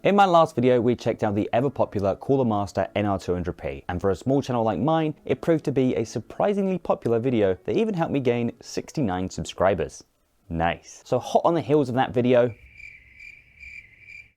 In my last video, we checked out the ever popular Cooler Master NR200P, and for a small channel like mine, it proved to be a surprisingly popular video that even helped me gain 69 subscribers. Nice. So hot on the heels of that video,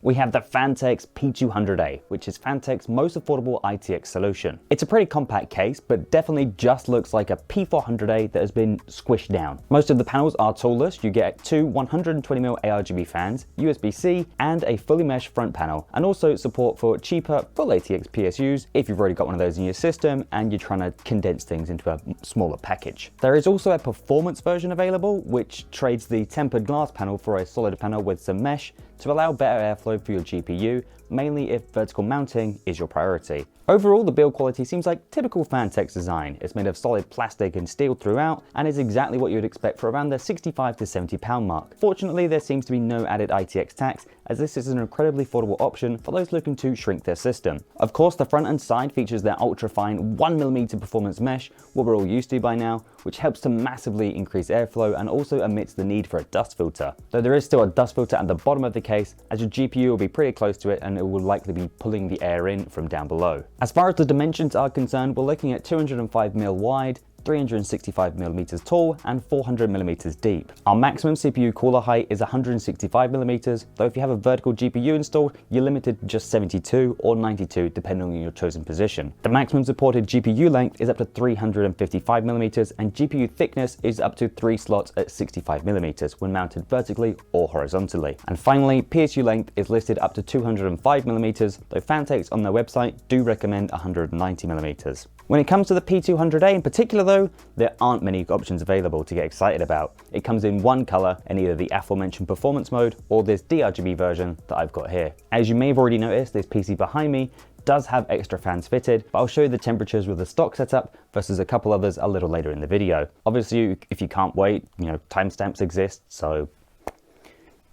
we have the Phanteks P200A, which is Phanteks' most affordable ITX solution. It's a pretty compact case, but definitely just looks like a P400A that has been squished down. Most of the panels are toolless. You get two 120mm ARGB fans, USB-C, and a fully meshed front panel, and also support for cheaper full ATX PSUs if you've already got one of those in your system and you're trying to condense things into a smaller package. There is also a performance version available, which trades the tempered glass panel for a solid panel with some mesh to allow better airflow for your GPU, mainly if vertical mounting is your priority. Overall, the build quality seems like typical Phanteks design. It's made of solid plastic and steel throughout, and is exactly what you'd expect for around the 65 to 70 pound mark. Fortunately, there seems to be no added ITX tax, as this is an incredibly affordable option for those looking to shrink their system. Of course, the front and side features their ultra-fine 1mm performance mesh, what we're all used to by now, which helps to massively increase airflow and also omits the need for a dust filter. Though there is still a dust filter at the bottom of the case, as your GPU will be pretty close to it and it will likely be pulling the air in from down below. As far as the dimensions are concerned, we're looking at 205mm wide, 365mm tall, and 400mm deep. Our maximum CPU cooler height is 165mm, though if you have a vertical GPU installed, you're limited to just 72 or 92 depending on your chosen position. The maximum supported GPU length is up to 355mm, and GPU thickness is up to 3 slots at 65mm when mounted vertically or horizontally. And finally, PSU length is listed up to 205mm, though Phanteks on their website do recommend 190mm. When it comes to the P200A in particular though, there aren't many options available to get excited about. It comes in one color in either the aforementioned performance mode or this DRGB version that I've got here. As you may have already noticed, this PC behind me does have extra fans fitted, but I'll show you the temperatures with the stock setup versus a couple others a little later in the video. Obviously, if you can't wait, timestamps exist, so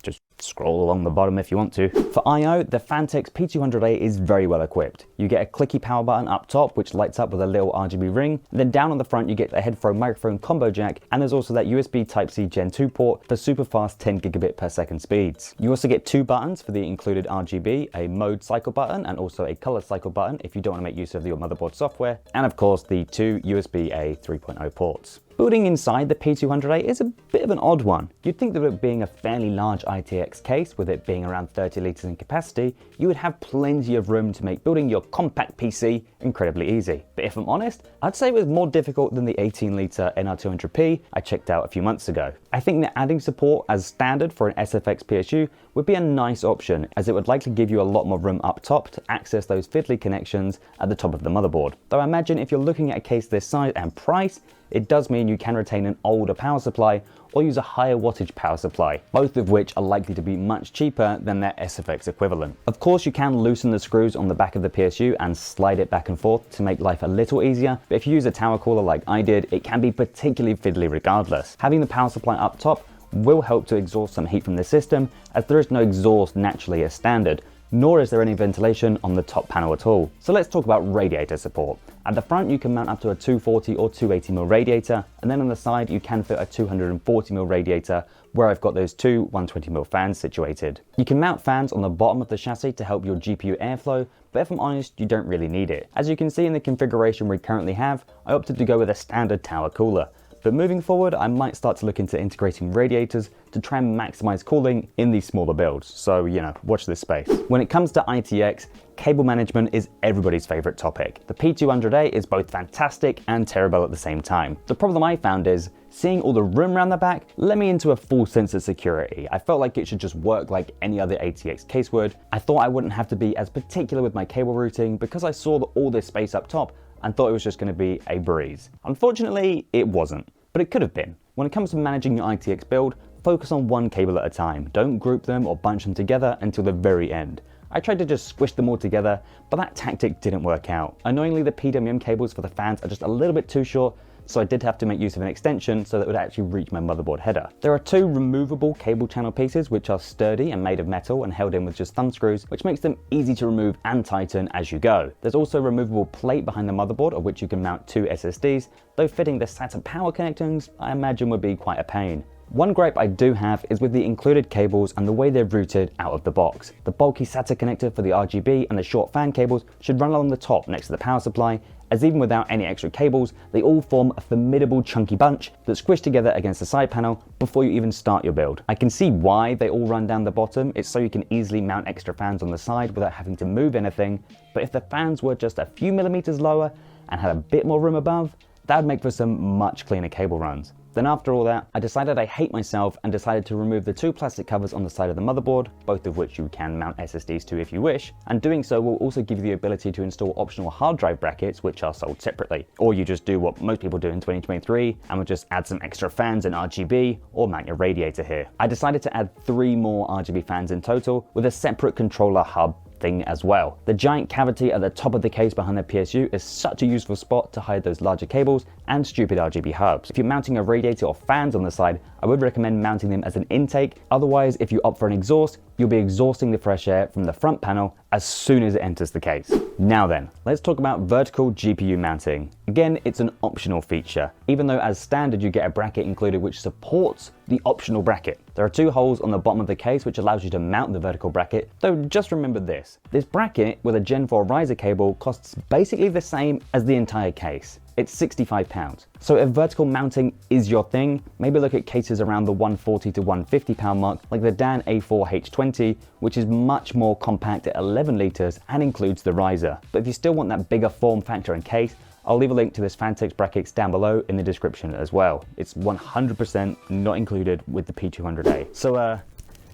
just scroll along the bottom if you want to. For I/O, the Phanteks P200A is very well equipped. You get a clicky power button up top, which lights up with a little RGB ring. And then down on the front, you get a headphone microphone combo jack, and there's also that USB Type-C Gen 2 port for super fast 10 gigabit per second speeds. You also get two buttons for the included RGB, a mode cycle button, and also a color cycle button if you don't want to make use of your motherboard software. And of course, the two USB-A 3.0 ports. Building inside the P200A is a bit of an odd one. You'd think that it being a fairly large ITX case, with it being around 30 litres in capacity, you would have plenty of room to make building your compact PC incredibly easy. But if I'm honest, I'd say it was more difficult than the 18-litre NR200P I checked out a few months ago. I think that adding support as standard for an SFX PSU would be a nice option, as it would likely give you a lot more room up top to access those fiddly connections at the top of the motherboard. Though I imagine if you're looking at a case this size and price, it does mean you can retain an older power supply or use a higher wattage power supply, both of which are likely to be much cheaper than their SFX equivalent. Of course, you can loosen the screws on the back of the PSU and slide it back and forth to make life a little easier, but if you use a tower cooler like I did, it can be particularly fiddly regardless. Having the power supply up top will help to exhaust some heat from the system, as there is no exhaust naturally as standard, nor is there any ventilation on the top panel at all. So let's talk about radiator support. At the front, you can mount up to a 240 or 280mm radiator, and then on the side, you can fit a 240mm radiator, where I've got those two 120mm fans situated. You can mount fans on the bottom of the chassis to help your GPU airflow, but if I'm honest, you don't really need it. As you can see in the configuration we currently have, I opted to go with a standard tower cooler. But moving forward, I might start to look into integrating radiators to try and maximize cooling in these smaller builds. So, watch this space. When it comes to ITX, cable management is everybody's favorite topic. The P200A is both fantastic and terrible at the same time. The problem I found is, seeing all the room around the back let me into a false sense of security. I felt like it should just work like any other ATX case would. I thought I wouldn't have to be as particular with my cable routing because I saw all this space up top and thought it was just going to be a breeze. Unfortunately, it wasn't, but it could have been. When it comes to managing your ITX build, focus on one cable at a time. Don't group them or bunch them together until the very end. I tried to just squish them all together, but that tactic didn't work out. Annoyingly, the PWM cables for the fans are just a little bit too short, so I did have to make use of an extension so that it would actually reach my motherboard header. There are two removable cable channel pieces which are sturdy and made of metal and held in with just thumb screws, which makes them easy to remove and tighten as you go. There's also a removable plate behind the motherboard of which you can mount two SSDs, though fitting the SATA power connectings I imagine would be quite a pain. One gripe I do have is with the included cables and the way they're routed out of the box. The bulky SATA connector for the RGB and the short fan cables should run along the top next to the power supply, as even without any extra cables, they all form a formidable chunky bunch that's squished together against the side panel before you even start your build. I can see why they all run down the bottom. It's so you can easily mount extra fans on the side without having to move anything, but if the fans were just a few millimeters lower and had a bit more room above, that would make for some much cleaner cable runs. Then after all that, I decided I hate myself and decided to remove the two plastic covers on the side of the motherboard, both of which you can mount SSDs to if you wish, and doing so will also give you the ability to install optional hard drive brackets which are sold separately. Or you just do what most people do in 2023 and would just add some extra fans and RGB or mount your radiator here. I decided to add 3 more RGB fans in total with a separate controller hub thing as well. The giant cavity at the top of the case behind the PSU is such a useful spot to hide those larger cables and stupid RGB hubs. If you're mounting a radiator or fans on the side, I would recommend mounting them as an intake. Otherwise, if you opt for an exhaust, you'll be exhausting the fresh air from the front panel as soon as it enters the case. Now then, let's talk about vertical GPU mounting. Again, it's an optional feature, even though as standard you get a bracket included which supports the optional bracket. There are 2 holes on the bottom of the case which allows you to mount the vertical bracket, though just remember this. This bracket with a Gen 4 riser cable costs basically the same as the entire case. It's £65. So if vertical mounting is your thing, maybe look at cases around the £140 to £150 mark, like the Dan A4H20, which is much more compact at 11 litres and includes the riser. But if you still want that bigger form factor and case, I'll leave a link to this Phanteks brackets down below in the description as well. It's 100% not included with the P200A. So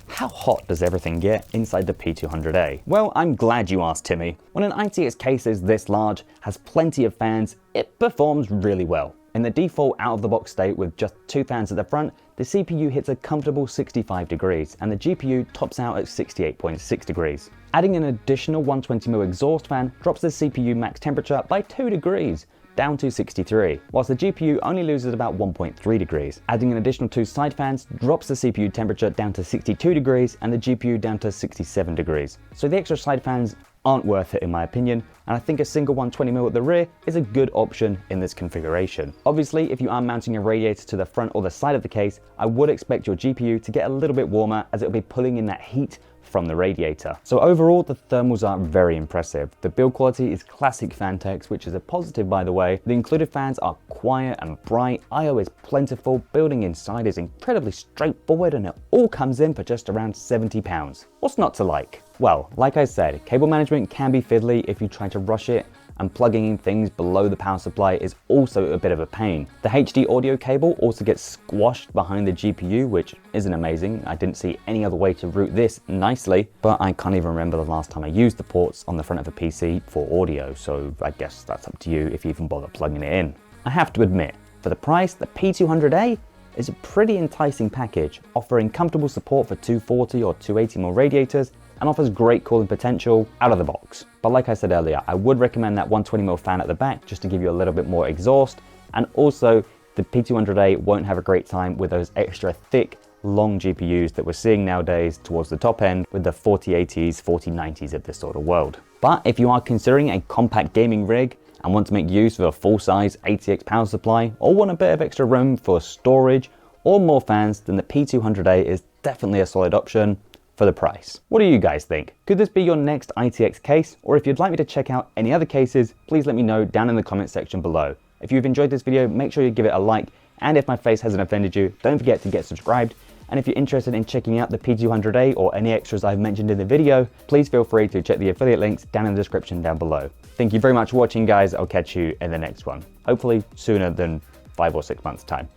how hot does everything get inside the P200A? Well, I'm glad you asked, Timmy. When an ITX case is this large, has plenty of fans, it performs really well. In the default out-of-the-box state with just 2 fans at the front, the CPU hits a comfortable 65 degrees and the GPU tops out at 68.6 degrees. Adding an additional 120mm exhaust fan drops the CPU max temperature by 2 degrees, down to 63, whilst the GPU only loses about 1.3 degrees. Adding an additional 2 side fans drops the CPU temperature down to 62 degrees and the GPU down to 67 degrees. So the extra side fans aren't worth it in my opinion, and I think a single 120mm at the rear is a good option in this configuration. Obviously, if you are mounting a radiator to the front or the side of the case, I would expect your GPU to get a little bit warmer as it'll be pulling in that heat from the radiator. So overall, the thermals are very impressive. The build quality is classic Phanteks, which is a positive by the way. The included fans are quiet and bright, I/O is plentiful, building inside is incredibly straightforward, and it all comes in for just around £70. What's not to like? Well, like I said, cable management can be fiddly if you try to rush it, and plugging in things below the power supply is also a bit of a pain. The HD audio cable also gets squashed behind the GPU, which isn't amazing. I didn't see any other way to route this nicely, but I can't even remember the last time I used the ports on the front of a PC for audio, so I guess that's up to you if you even bother plugging it in. I have to admit, for the price, the P200A is a pretty enticing package, offering comfortable support for 240 or 280mm radiators, and offers great cooling potential out of the box. But like I said earlier, I would recommend that 120mm fan at the back just to give you a little bit more exhaust, and also the P200A won't have a great time with those extra thick, long GPUs that we're seeing nowadays towards the top end with the 4080s, 4090s of this sort of world. But if you are considering a compact gaming rig and want to make use of a full-size ATX power supply, or want a bit of extra room for storage or more fans, then the P200A is definitely a solid option for the price. What do you guys think? Could this be your next ITX case? Or if you'd like me to check out any other cases, please let me know down in the comment section below. If you've enjoyed this video, make sure you give it a like, and if my face hasn't offended you, don't forget to get subscribed. And if you're interested in checking out the P200A or any extras I've mentioned in the video, please feel free to check the affiliate links down in the description down below. Thank you very much for watching, guys. I'll catch you in the next one. Hopefully sooner than 5 or 6 months time.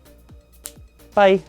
Bye.